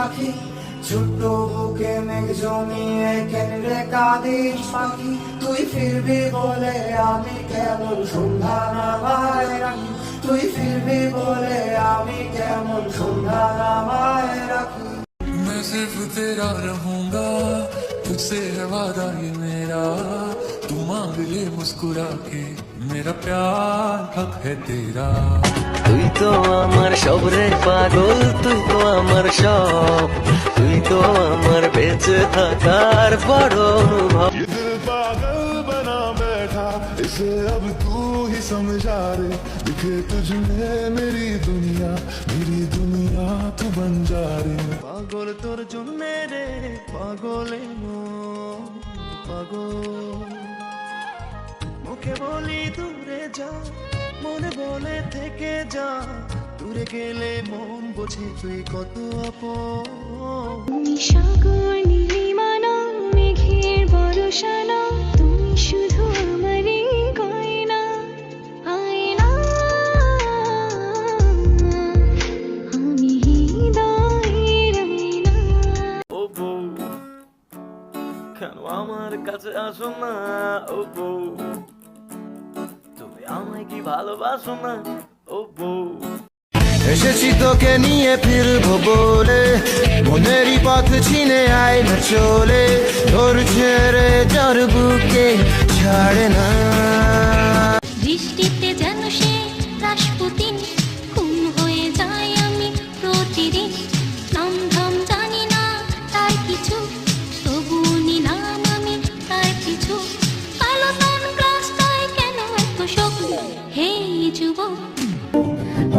পাখি, ছোট্ট বুকে মেঘ জমিয়ে কেন রে কাঁদিস পাখি, তুই ফিরবি বলে আমি কেমন সন্ধ্যা নামায় রাখি, তুই ফিরবি বলে আমি কেমন সন্ধ্যা নামায় রাখি। मैं सिर्फ तेरा रहूंगा, तुझसे है वादा ये मेरा, तू मांग ले मुस्कुरा के, मेरा प्यार हक है तेरा। তুই তো আমার সব রে পাগল, তুই তো আমার সব, তুই তো আমার বেঁচে থাকার বড় অনুভব। ये दिल पागल बना बैठा, इसे अब तू ही समझा रे, दिखे तुझ में मेरी दुनिया तू बन जा रे। পাগল তোর জন্য রে পাগলে পাগল, মুখে বলি দূরে যা, মনে বলে থেকে যা, দূরে গেলে মন বোঝে তুই কত আপন। তুমি সাগর নীলিমা নাও, মেঘের বরষা নাও, তুমি শুধু আমারই গয়না আয়না, আমি হৃদয়ের আয়না। ও বউ কেন আমার কাছে আসো না, ও বউ তুমি আমায় কি ভালোবাসো না, ও বউ। এসেছি তোকে নিয়ে ফিরবো বলে, মনেরই পথ চিনে আয় না চলে, তোর ছেড়ে যার বুকে ছাড়ে না। বৃষ্টিতে যেন সে রাসপুতিন, খুন হয়ে যায় আমি প্রতিদিন, নাম ধাম জানি না তার কিছু, তবু নিলাম আমি তার কিছু, কালো সানগ্লাসটায় কেন এত শোক, হে যুবক।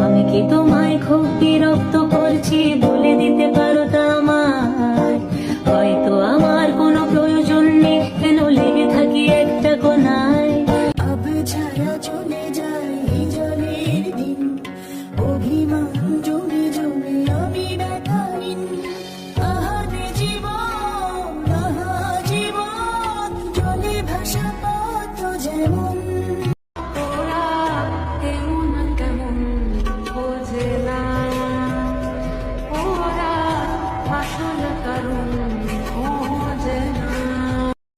আমি কি তোমায় খুব বিরক্ত করছি, বলে দিতে পারো তা আমায়, হয়তো আমার কোনো প্রয়োজন নেই, কেন লেগে থাকি একটা কোনায়। আব ছায়া চলে যায় এই জলের দিন, অভিমান জমে জমে আমি ব্যথাহীন, আহারে জীবন জলে ভাসা পথ যেমন। ওরা কেমন কেমন বোঝে না, ওরা আসল কারণ খোঁজে না।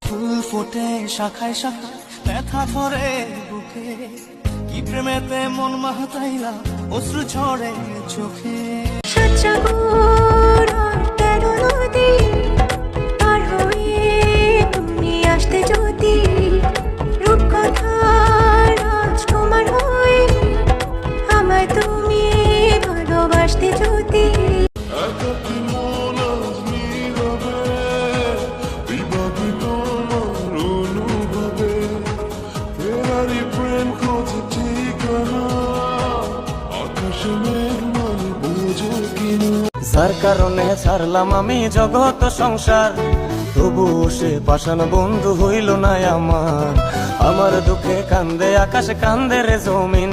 ফুল ফোটে শাখায় শাখায়, ব্যথা ধরে বুকে, কি প্রেমেতে মন মাতাইলা, অশ্রু ঝরে চোখে। সাতসাগর আর 13 নদী পার হয়ে তুমি আসতে যদি, রূপকথার রাজকুমার হয়ে আমায় তুমি ভালোবাসতে যদি। একাকী মন আজ নীরবে, বিভাবিত আমার অনুভবে, ফেরারি প্রেম খোঁজে ঠিকানা, আকাশে মেঘ মানে বোঝো কিনা। যার কারণে ছাড়লাম আমি জগৎ সংসার, তবু সে পাষাণ বন্ধু হইল না আমার, আমার দুঃখে কান্দে আকাশ কান্দে রে জমিন,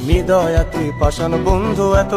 নিদয়া তুই পাষাণ বন্ধু এত